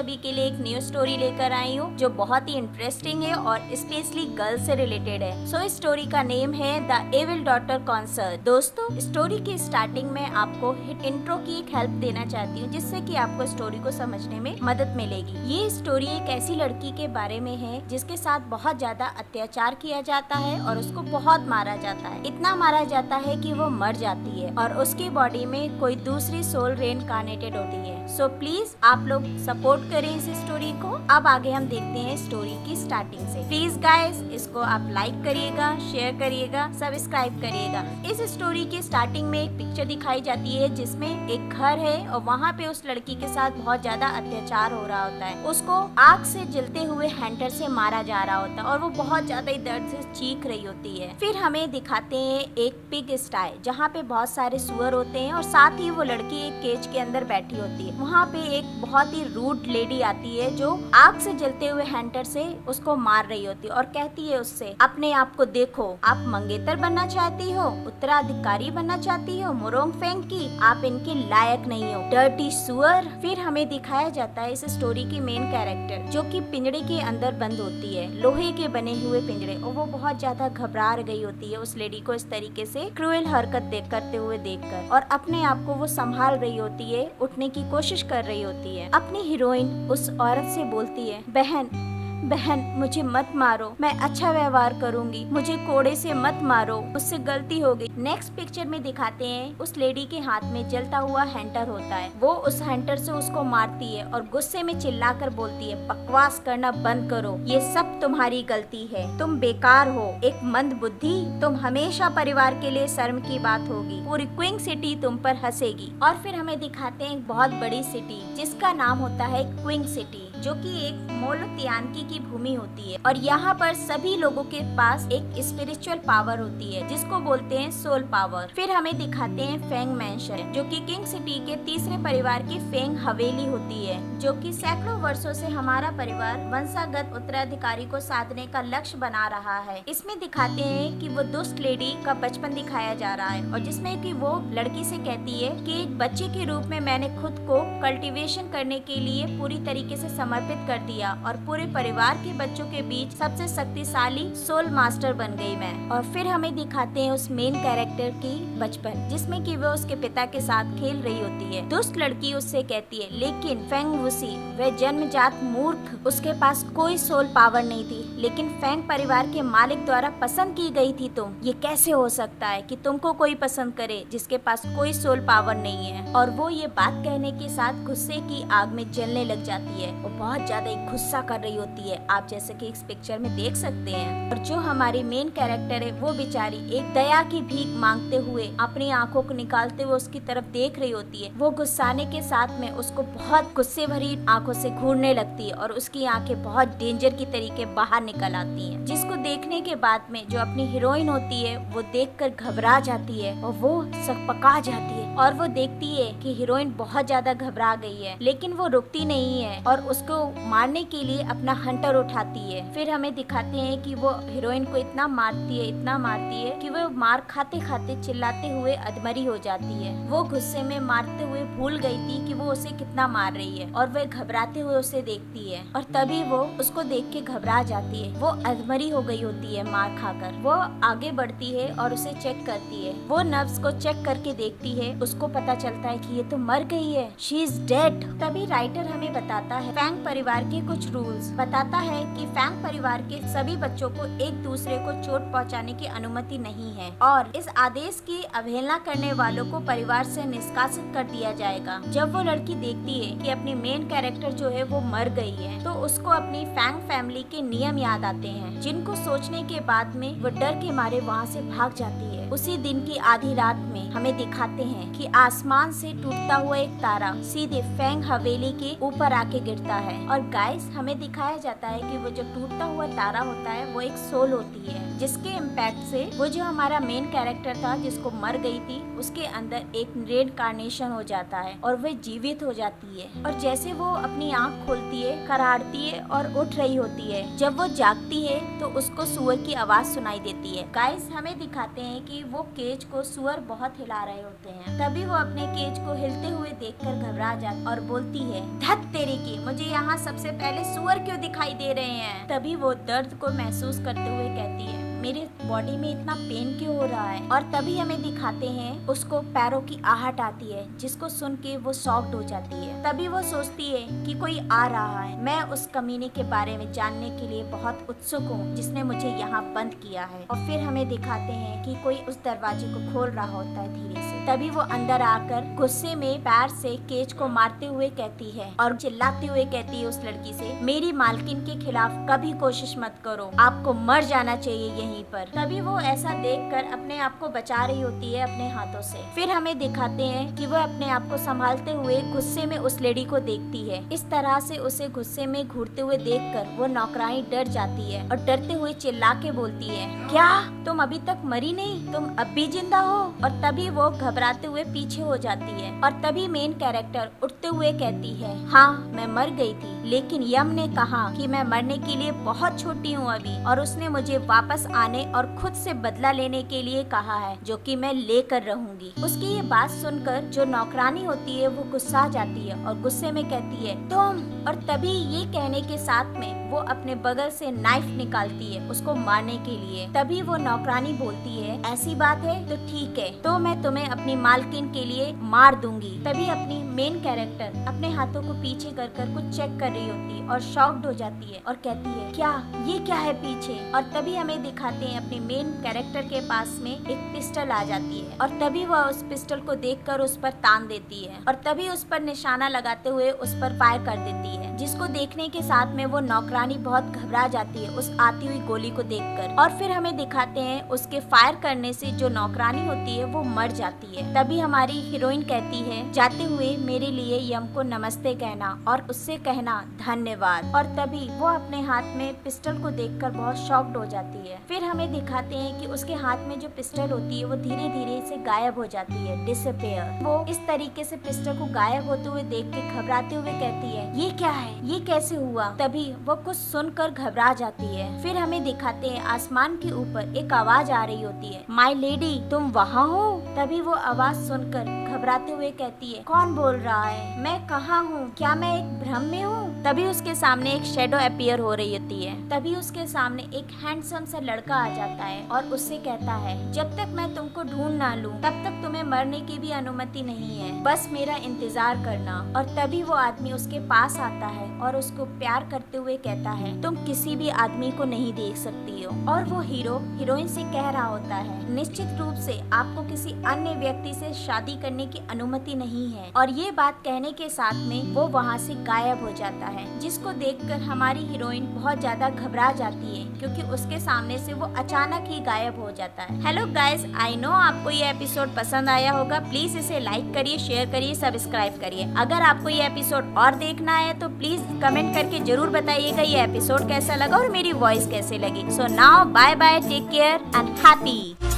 सभी के लिए एक न्यू स्टोरी लेकर आई हूँ जो बहुत ही इंटरेस्टिंग है और स्पेशली गर्ल्स से रिलेटेड है। सो इस स्टोरी का नेम है द एविल डॉटर कॉन्सर्ट। दोस्तों, स्टोरी की स्टार्टिंग में आपको इंट्रो की एक हेल्प देना चाहती हूँ जिससे कि आपको स्टोरी को समझने में मदद मिलेगी। ये स्टोरी एक ऐसी लड़की के बारे में है जिसके साथ बहुत ज्यादा अत्याचार किया जाता है और उसको बहुत मारा जाता है। इतना मारा जाता है कि वो मर जाती है और उसकी बॉडी में कोई दूसरी सोल रेनकार्नेटेड होती है। सो प्लीज आप लोग सपोर्ट करें इस स्टोरी को। अब आगे हम देखते हैं स्टोरी की स्टार्टिंग से। प्लीज गाइस, इसको आप लाइक करिएगा, शेयर करिएगा, सब्सक्राइब करिएगा। इस स्टोरी के स्टार्टिंग में एक पिक्चर दिखाई जाती है जिसमें एक घर है और वहाँ पे उस लड़की के साथ बहुत ज्यादा अत्याचार हो रहा होता है। उसको आग से जलते हुए हैंटर से मारा जा रहा होता है और वो बहुत ज्यादा दर्द से चीख रही होती है। फिर हमें दिखाते हैं एक पिग स्टाई जहाँ पे बहुत सारे सुअर होते हैं और साथ ही वो लड़की एक केज के अंदर बैठी होती है। वहाँ पे एक बहुत ही रूड लेडी आती है जो आग से जलते हुए हैंटर से उसको मार रही होती है और कहती है उससे, अपने आप को देखो, आप मंगेतर बनना चाहती हो, उत्तराधिकारी बनना चाहती हो मोरोंग फेंग की, आप इनके लायक नहीं हो, डर्टी सुअर। फिर हमें दिखाया जाता है इस स्टोरी की मेन कैरेक्टर जो कि पिंजड़े के अंदर बंद होती है, लोहे के बने हुए पिंजड़े, और वो बहुत ज्यादा घबरा गई होती है उस लेडी को इस तरीके से क्रूएल हरकत करते हुए देखकर, और अपने आप को वो संभाल रही होती है, उठने की कोशिश कर रही होती है। अपनी हीरोइन उस औरत से बोलती है, बहन मुझे मत मारो, मैं अच्छा व्यवहार करूंगी, मुझे कोड़े से मत मारो, मुझसे गलती हो गई। नेक्स्ट पिक्चर में दिखाते हैं उस लेडी के हाथ में जलता हुआ हैंटर होता है। वो उस हैंटर से उसको मारती है और गुस्से में चिल्लाकर बोलती है, बकवास करना बंद करो, ये सब तुम्हारी गलती है, तुम बेकार हो, एक मंद बुद्धि, तुम हमेशा परिवार के लिए शर्म की बात होगी, पूरी क्विंग सिटी तुम पर हंसेगी। और फिर हमें दिखाते हैं एक बहुत बड़ी सिटी जिसका नाम होता है क्विंग सिटी, जो कि एक मोलोतियानकी की भूमि होती है और यहाँ पर सभी लोगों के पास एक स्पिरिचुअल पावर होती है जिसको बोलते हैं सोल पावर। फिर हमें दिखाते हैं फेंग मैंशन जो कि किंग सिटी के तीसरे परिवार की फेंग हवेली होती है, जो कि सैकड़ों वर्षों से हमारा परिवार वंशागत उत्तराधिकारी को साधने का लक्ष्य बना रहा है। इसमें दिखाते हैं कि वो दुष्ट लेडी का बचपन दिखाया जा रहा है और जिसमें कि वो लड़की से कहती है कि एक बच्चे के रूप में मैंने खुद को कल्टीवेशन करने के लिए पूरी तरीके से समर्पित कर दिया और पूरे परिवार के बच्चों के बीच सबसे शक्तिशाली सोल मास्टर बन गई मैं। और फिर हमें दिखाते हैं उस मेन कैरेक्टर की बचपन जिसमें कि वो उसके पिता के साथ खेल रही होती है। दुष्ट लड़की उससे कहती है, लेकिन फेंग वुसी वह जन्मजात मूर्ख, उसके पास कोई सोल पावर नहीं थी, लेकिन फेंग परिवार के मालिक द्वारा पसंद की गई थी तुम। ये कैसे हो सकता है कि तुमको कोई पसंद करे जिसके पास कोई सोल पावर नहीं है। और वो ये बात कहने के साथ गुस्से की आग में जलने लग जाती है। वो बहुत ज्यादा गुस्सा कर रही होती है, आप जैसे कि इस पिक्चर में देख सकते हैं। और जो हमारी मेन कैरेक्टर है वो बेचारी एक दया की भीख मांगते हुए अपनी आंखों को निकालते हुए उसकी तरफ देख रही होती है। वो गुस्साने के साथ में उसको बहुत गुस्से भरी आंखों से घूरने लगती है और उसकी आंखें बहुत डेंजर की तरीके बाहर निकल आती हैं, जिसको देखने के बाद में जो अपनी हीरोइन होती है वो देखकर घबरा जाती है और वो सकपका जाती है और वो देखती है कि हीरोइन बहुत ज्यादा घबरा गई है, लेकिन वो रुकती नहीं है और उसको मारने के लिए अपना हंटर उठाती है। फिर हमें दिखाते हैं कि वो हीरोइन को इतना मारती है कि वो मार खाते खाते चिल्लाते हुए अधमरी हो जाती है। वो गुस्से में मारते हुए भूल गई थी कि वो उसे कितना मार रही है और वह घबराते हुए उसे देखती है और तभी वो उसको देख के घबरा जाती है। वो अधमरी हो गई होती है मार खाकर। वो आगे बढ़ती है और उसे चेक करती है। वो नर्व्स को चेक करके देखती है, उसको पता चलता है कि ये तो मर गई है, शी इज डेड। तभी राइटर हमें बताता है फेंग परिवार के कुछ रूल्स, बताता है कि फेंग परिवार के सभी बच्चों को एक दूसरे को चोट पहुंचाने की अनुमति नहीं है और इस आदेश की अवहेलना करने वालों को परिवार से निष्कासित कर दिया जाएगा। जब वो लड़की देखती है कि अपनी मेन कैरेक्टर जो है वो मर गई है तो उसको अपनी फेंग फैमिली के नियम याद आते हैं, जिनको सोचने के बाद में वो डर के मारे वहाँ से भाग जाती है। उसी दिन की आधी रात में हमें दिखाते हैं कि आसमान से टूटता हुआ एक तारा सीधे फेंग हवेली के ऊपर आके गिरता है। और गाइस, हमें दिखाया जाता है कि वो जो टूटता हुआ तारा होता है वो एक सोल होती है, जिसके इम्पैक्ट से वो जो हमारा मेन कैरेक्टर था जिसको मर गई थी उसके अंदर एक रेनकार्नेशन हो जाता है और वह जीवित हो जाती है। और जैसे वो अपनी आँख खोलती है, करारती है और उठ रही होती है, जब वो जागती है तो उसको सुअर की आवाज सुनाई देती है। गाइस, हमें दिखाते हैं कि कि वो केज को सुअर बहुत हिला रहे होते हैं। तभी वो अपने केज को हिलते हुए देखकर घबरा जाती और बोलती है, धत तेरी की, मुझे यहाँ सबसे पहले सुअर क्यों दिखाई दे रहे हैं। तभी वो दर्द को महसूस करते हुए कहती है, मेरे बॉडी में इतना पेन क्यों हो रहा है। और तभी हमें दिखाते हैं उसको पैरों की आहट आती है, जिसको सुन के वो शॉक्ड हो जाती है। तभी वो सोचती है कि कोई आ रहा है, मैं उस कमीने के बारे में जानने के लिए बहुत उत्सुक हूँ जिसने मुझे यहाँ बंद किया है। और फिर हमें दिखाते हैं कि कोई उस दरवाजे को खोल रहा होता है धीरे से। तभी वो अंदर आकर गुस्से में पैर से केज को मारते हुए कहती है और चिल्लाते हुए कहती है उस लड़की से, मेरी मालकिन के खिलाफ कभी कोशिश मत करो, आपको मर जाना चाहिए यहीं पर। तभी वो ऐसा देखकर अपने आप को बचा रही होती है अपने हाथों से। फिर हमें दिखाते हैं कि वो अपने आप को संभालते हुए गुस्से में उस लेडी को देखती है। इस तरह से उसे गुस्से में घूरते हुए देखकर वो नौकरानी डर जाती है और डरते हुए चिल्ला के बोलती है, क्या तुम अभी तक मरी नहीं, तुम अब भी जिंदा हो। और तभी वो घबराते हुए पीछे हो जाती है। और तभी मेन कैरेक्टर उठते हुए कहती है, हाँ मैं मर गई थी, लेकिन यम ने कहा कि मैं मरने के लिए बहुत छोटी हूँ अभी, और उसने मुझे वापस आने और खुद से बदला लेने के लिए कहा है, जो कि मैं लेकर रहूंगी। उसकी ये बात सुनकर जो नौकरानी होती है वो गुस्सा जाती है और गुस्से में कहती है, तुम। और तभी ये कहने के साथ में वो अपने बगल से नाइफ निकालती है उसको मारने के लिए। तभी वो नौकरानी बोलती है, ऐसी बात है तो ठीक है, तो मैं तुम्हें अपनी मालकिन के लिए मार दूंगी। तभी अपनी मेन कैरेक्टर अपने हाथों को पीछे कर कर कुछ चेक कर रही होती है और शॉक्ड हो जाती है और कहती है, क्या ये क्या है पीछे। और तभी हमें दिखाते हैं अपने मेन कैरेक्टर के पास में एक पिस्टल आ जाती है और तभी वह उस पिस्टल को देखकर उस पर तान देती है और तभी उस पर निशाना लगाते हुए उस पर फायर कर देती है, जिसको देखने के साथ में वो नौकरानी बहुत घबरा जाती है उस आती हुई गोली को देखकर। और फिर हमें दिखाते हैं उसके फायर करने से जो नौकरानी होती है वो मर जाती है। तभी हमारी हीरोइन कहती है, जाते हुए मेरे लिए यम को नमस्ते कहना और उससे कहना धन्यवाद। और तभी वो अपने हाथ में पिस्टल को देखकर बहुत शॉक्ड हो जाती है। फिर हमें दिखाते हैं कि उसके हाथ में जो पिस्टल होती है वो धीरे धीरे से गायब हो जाती है, डिसअपियर। वो इस तरीके से पिस्टल को गायब होते हुए देख के घबराते हुए कहती है, ये क्या है, ये कैसे हुआ। तभी वो कुछ सुनकर घबरा जाती है। फिर हमें दिखाते हैं आसमान के ऊपर एक आवाज आ रही होती है, माय लेडी तुम वहाँ हो। तभी वो आवाज सुनकर घबराते हुए कहती है, कौन बोल रहा है, मैं कहाँ हूँ, क्या मैं एक भ्रम में हूँ। तभी उसके सामने एक शेडो अपीयर हो रही होती है। तभी उसके सामने एक हैंडसम सा लड़का आ जाता है और उससे कहता है, जब तक मैं तुमको ढूंढ ना लूं तब तक तुम्हें मरने की भी अनुमति नहीं है, बस मेरा इंतजार करना। और तभी वो आदमी उसके पास आता है और उसको प्यार करते हुए कहता है, तुम किसी भी आदमी को नहीं देख सकती हो। और वो हीरो हीरोइन से कह रहा होता है, निश्चित रूप से आपको किसी अन्य व्यक्ति से शादी करने की अनुमति नहीं है। और ये बात कहने के साथ में वो वहाँ से गायब हो जाता है, जिसको देखकर हमारी हीरोइन बहुत ज्यादा घबरा जाती है क्योंकि उसके सामने से वो अचानक ही गायब हो जाता है। हेलो गाइस, आई नो आपको ये एपिसोड पसंद आया होगा। प्लीज इसे लाइक करिए, शेयर करिए, सब्सक्राइब करिए। अगर आपको ये एपिसोड और देखना है तो प्लीज कमेंट करके जरूर बताइएगा ये एपिसोड कैसा लगा और मेरी वॉइस कैसे लगी। So now bye bye, take care and happy.